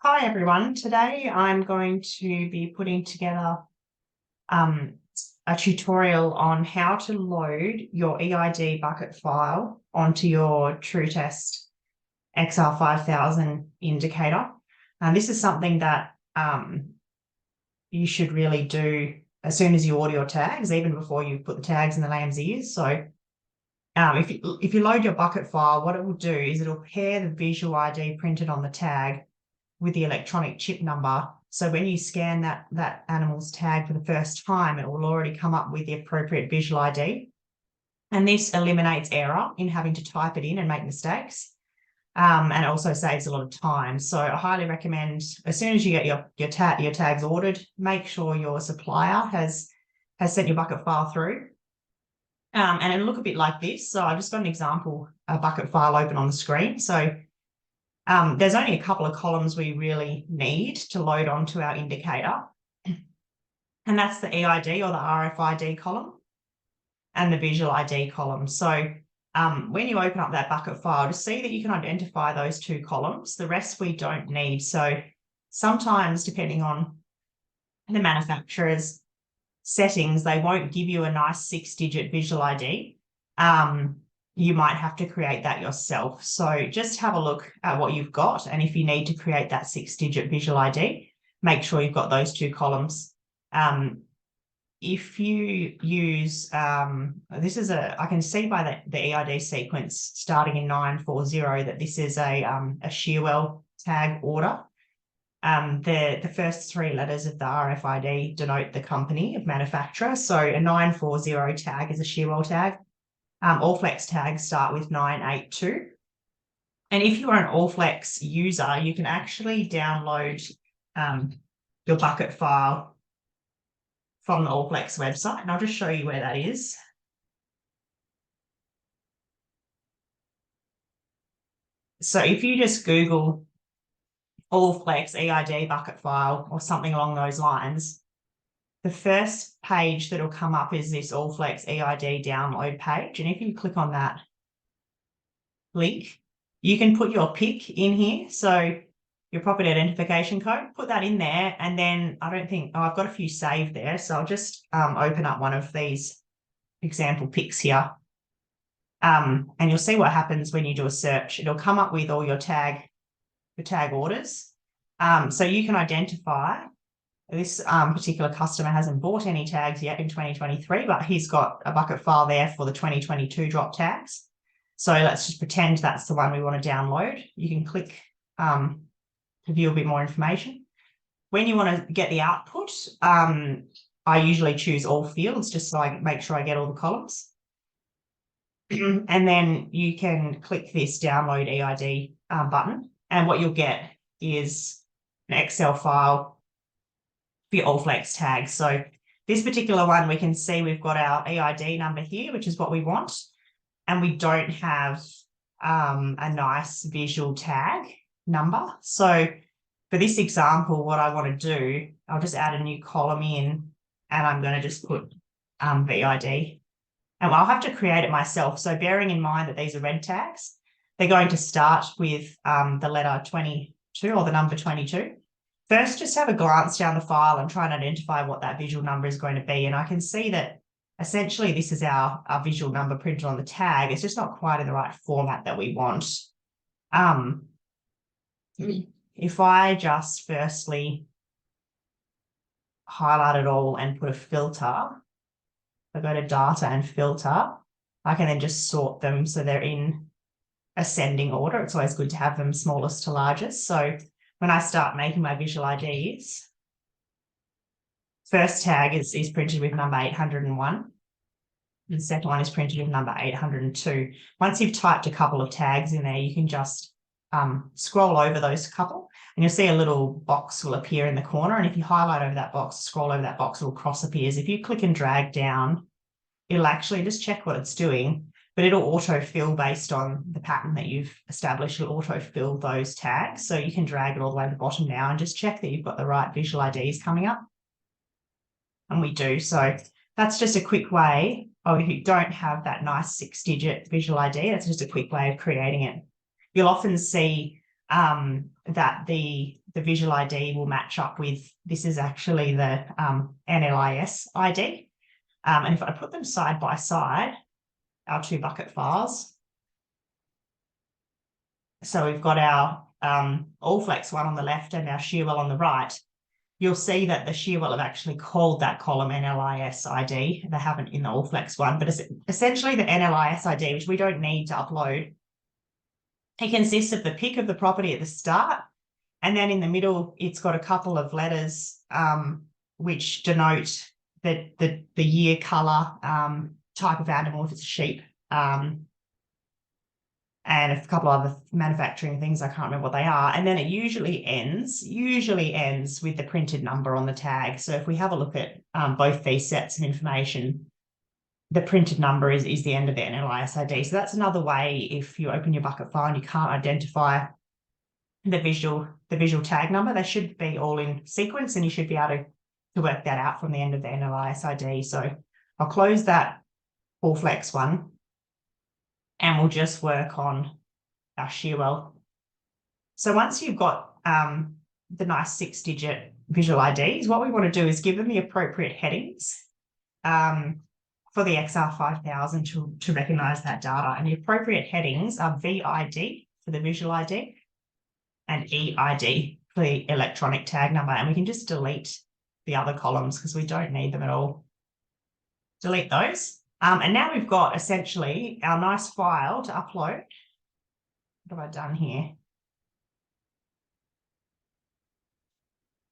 Hi everyone, today I'm going to be putting together a tutorial on how to load your EID bucket file onto your Trutest XR5000 indicator. And this is something that you should really do as soon as you order your tags, even before you put the tags in the lamb's ears. So if you load your bucket file, what it will do is it'll pair the visual ID printed on the tag with the electronic chip number. So when you scan that animal's tag for the first time, it will already come up with the appropriate visual ID. And this eliminates error in having to type it in and make mistakes. And it also saves a lot of time. So I highly recommend, as soon as you get your tags ordered, make sure your supplier has sent your bucket file through. And it'll look a bit like this. So I've just got an example, a bucket file open on the screen. So there's only a couple of columns we really need to load onto our indicator. And that's the EID or the RFID column and the visual ID column. So when you open up that bucket file, just see that you can identify those two columns. The rest we don't need. So sometimes, depending on the manufacturer's settings, they won't give you a nice 6-digit visual ID. You might have to create that yourself. So just have a look at what you've got. And if you need to create that 6-digit visual ID, make sure you've got those two columns. If you use, this is I can see by the EID sequence starting in 940 that this is a Shearwell tag order. The first 3 letters of the RFID denote the company of manufacturer. So a 940 tag is a Shearwell tag. Allflex tags start with 982. And if you're an Allflex user, you can actually download your bucket file from the Allflex website. And I'll just show you where that is. So if you just Google Allflex EID bucket file or something along those lines, the first page that'll come up is this Allflex EID download page. And if you click on that link, you can put your PIC in here. So your property identification code, put that in there. And then I've got a few saved there. So I'll just open up one of these example PICs here. And you'll see what happens when you do a search. It'll come up with all your tag orders. So you can identify. This particular customer hasn't bought any tags yet in 2023, but he's got a bucket file there for the 2022 drop tags. So let's just pretend that's the one we want to download. You can click to view a bit more information. When you want to get the output, I usually choose all fields just so I make sure I get all the columns. And then you can click this download EID button. And what you'll get is an Excel file for your Allflex tags. So this particular one, we can see we've got our EID number here, which is what we want. And we don't have a nice visual tag number. So for this example, what I want to do, I'll just add a new column in and I'm going to just put VID. And I'll have to create it myself. So bearing in mind that these are red tags, they're going to start with the letter 22 or the number 22. First, just have a glance down the file and try and identify what that visual number is going to be. And I can see that essentially this is our visual number printed on the tag. It's just not quite in the right format that we want. If I just firstly highlight it all and put a filter, I go to data and filter, I can then just sort them so they're in ascending order. It's always good to have them smallest to largest. So when I start making my visual IDs, first tag is printed with number 801. The second one is printed with number 802. Once you've typed a couple of tags in there, you can just scroll over those couple and you'll see a little box will appear in the corner. And if you highlight over that box, scroll over that box, it will cross appears. If you click and drag down, it'll actually just check what it's doing, but it'll autofill based on the pattern that you've established. It'll autofill those tags. So you can drag it all the way to the bottom now and just check that you've got the right visual IDs coming up. And we do. So that's just a quick way. Oh, if you don't have that nice 6-digit visual ID, that's just a quick way of creating it. You'll often see that the visual ID will match up with, this is actually the NLIS ID. And if I put them side by side, our two bucket files, so we've got our Allflex one on the left and our Shearwell on the right, you'll see that the Shearwell have actually called that column NLIS ID. They haven't in the Allflex one, but it's essentially the NLIS ID, which we don't need to upload. It consists of the pic of the property at the start, and then in the middle, it's got a couple of letters which denote the year, colour, type of animal, if it's a sheep, and a couple of other manufacturing things. I can't remember what they are. And then it usually ends with the printed number on the tag. So if we have a look at both these sets of information, the printed number is the end of the NLIS ID. So that's another way, if you open your bucket file and you can't identify the visual tag number, they should be all in sequence, and you should be able to work that out from the end of the NLIS ID. So I'll close that Allflex one, and we'll just work on our Shearwell. So once you've got the nice 6-digit visual IDs, what we want to do is give them the appropriate headings for the XR5000 to recognise that data. And the appropriate headings are VID for the visual ID and EID for the electronic tag number. And we can just delete the other columns because we don't need them at all. Delete those. And now we've got essentially our nice file to upload. What have I done here?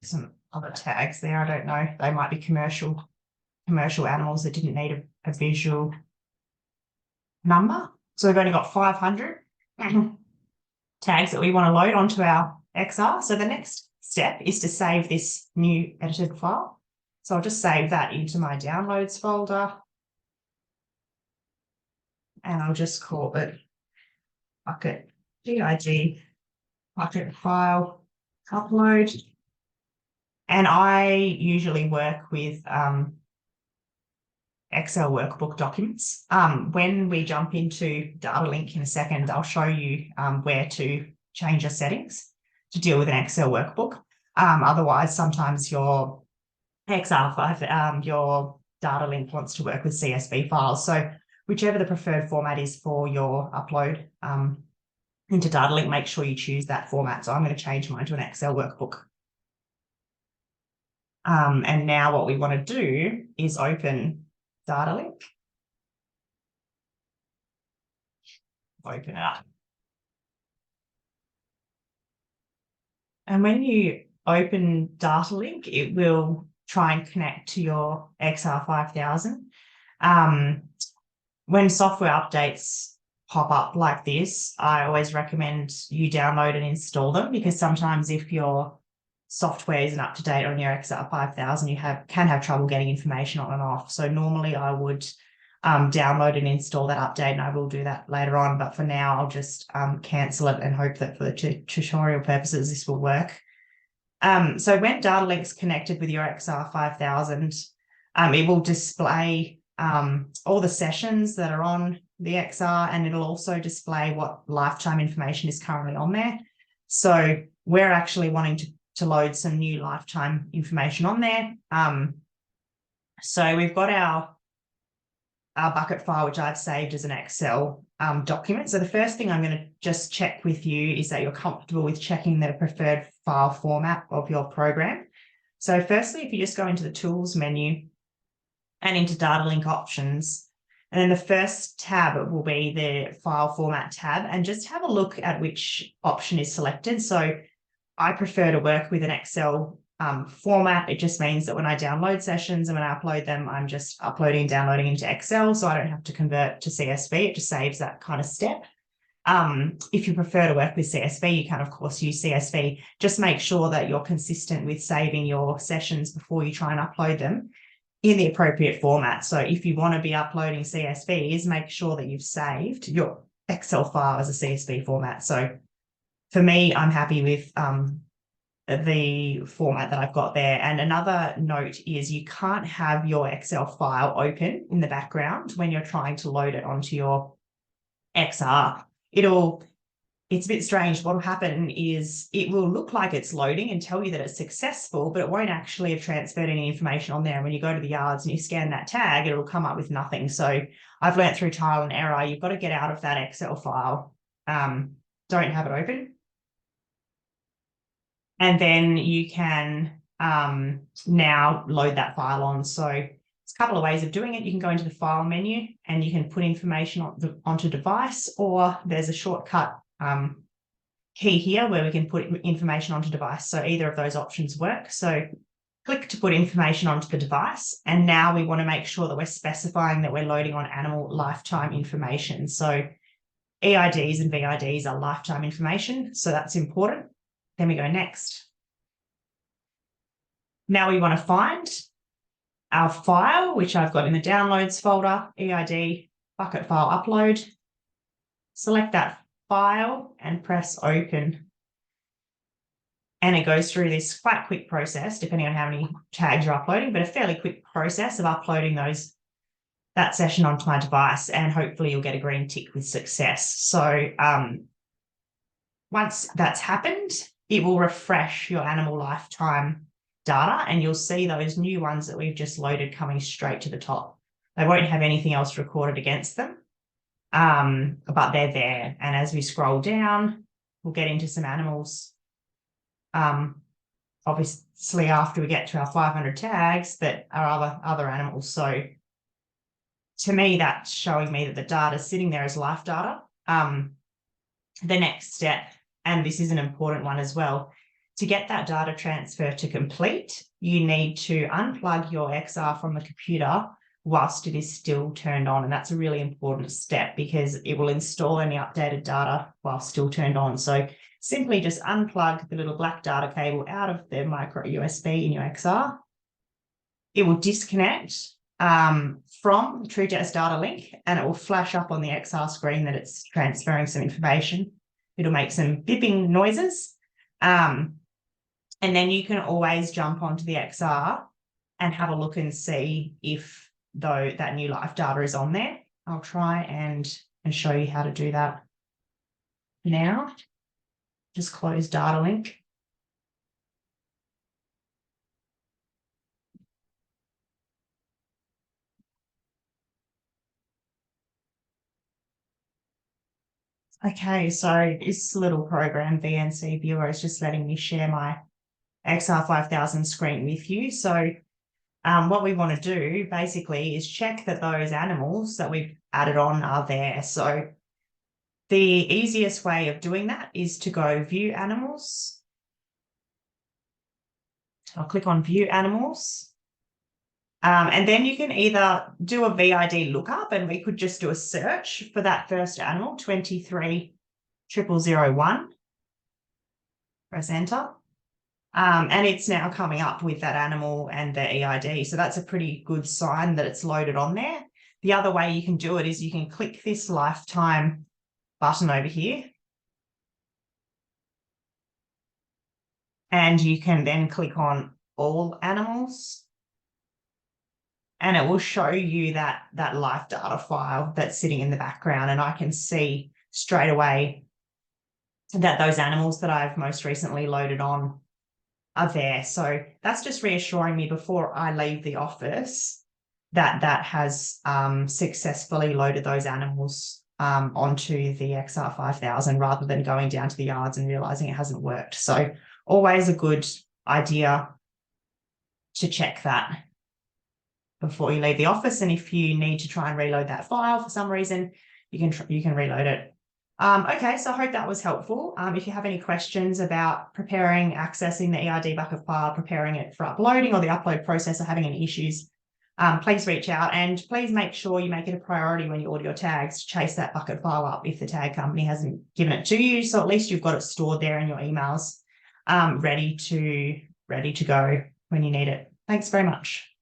Some other tags there, I don't know. They might be commercial animals that didn't need a visual number. So we've only got 500 tags that we want to load onto our XR. So the next step is to save this new edited file. So I'll just save that into my downloads folder. And I'll just call it bucket EID bucket file upload. And I usually work with Excel workbook documents. When we jump into Data Link in a second, I'll show you where to change your settings to deal with an Excel workbook. Otherwise, sometimes your XR5, your Data Link wants to work with CSV files. So whichever the preferred format is for your upload into Data Link, make sure you choose that format. So I'm going to change mine to an Excel workbook. And now what we want to do is open Data Link. Open it up. And when you open Data Link, it will try and connect to your XR5000. When software updates pop up like this, I always recommend you download and install them, because sometimes if your software isn't up to date on your XR5000, you can have trouble getting information on and off. So normally I would download and install that update, and I will do that later on. But for now, I'll just cancel it and hope that for the tutorial purposes, this will work. So when Data Link's connected with your XR5000, it will display all the sessions that are on the XR, and it'll also display what lifetime information is currently on there. So we're actually wanting to load some new lifetime information on there. So we've got our bucket file, which I've saved as an Excel document. So the first thing I'm going to just check with you is that you're comfortable with checking the preferred file format of your program. So firstly, if you just go into the Tools menu and into Data Link options, and then the first tab will be the File Format tab, and just have a look at which option is selected. So I prefer to work with an Excel format. It just means that when I download sessions and when I upload them, I'm just uploading and downloading into Excel, so I don't have to convert to CSV. It just saves that kind of step. If you prefer to work with CSV, you can, of course, use CSV. Just make sure that you're consistent with saving your sessions before you try and upload them in the appropriate format. So if you want to be uploading CSVs, make sure that you've saved your Excel file as a CSV format. So for me, I'm happy with the format that I've got there. And another note is you can't have your Excel file open in the background when you're trying to load it onto your XR. It'll it's a bit strange. What will happen is it will look like it's loading and tell you that it's successful, but it won't actually have transferred any information on there. And when you go to the yards and you scan that tag, it'll come up with nothing. So I've learned through trial and error, you've got to get out of that Excel file. Don't have it open. And then you can now load that file on. So it's a couple of ways of doing it. You can go into the file menu and you can put information onto device, or there's a shortcut key here where we can put information onto device. So either of those options work. So click to put information onto the device. And now we want to make sure that we're specifying that we're loading on animal lifetime information. So EIDs and VIDs are lifetime information. So that's important. Then we go next. Now we want to find our file, which I've got in the downloads folder, EID bucket file upload. Select that file and press open. And it goes through this quite quick process, depending on how many tags you're uploading, but a fairly quick process of uploading that session onto my device, and hopefully you'll get a green tick with success. So once that's happened, it will refresh your animal lifetime data and you'll see those new ones that we've just loaded coming straight to the top. They won't have anything else recorded against them, but they're there. And as we scroll down, we'll get into some animals. Obviously, after we get to our 500 tags that are other animals. So to me, that's showing me that the data is sitting there as life data. The next step, and this is an important one as well, to get that data transfer to complete, you need to unplug your XR from the computer whilst it is still turned on. And that's a really important step because it will install any updated data while still turned on. So simply just unplug the little black data cable out of the micro USB in your XR. It will disconnect from Trutest Data Link and it will flash up on the XR screen that it's transferring some information. It'll make some bipping noises. And then you can always jump onto the XR and have a look and see if that new life data is on there. I'll try and show you how to do that now. Just close Data Link. Okay, so this little program, VNC Viewer, is just letting me share my XR5000 screen with you. So what we want to do basically is check that those animals that we've added on are there. So the easiest way of doing that is to go View Animals. I'll click on View Animals. And then you can either do a VID lookup, and we could just do a search for that first animal, 230001. Press enter. And it's now coming up with that animal and the EID. So that's a pretty good sign that it's loaded on there. The other way you can do it is you can click this lifetime button over here. And you can then click on all animals. And it will show you that life data file that's sitting in the background. And I can see straight away that those animals that I've most recently loaded on are there. So that's just reassuring me before I leave the office that has successfully loaded those animals onto the XR5000 rather than going down to the yards and realizing it hasn't worked. So always a good idea to check that before you leave the office. And if you need to try and reload that file for some reason, you can reload it. Okay, so I hope that was helpful. If you have any questions about accessing the EID bucket file, preparing it for uploading, or the upload process, or having any issues, please reach out, and please make sure you make it a priority when you order your tags to chase that bucket file up if the tag company hasn't given it to you. So at least you've got it stored there in your emails, ready to go when you need it. Thanks very much.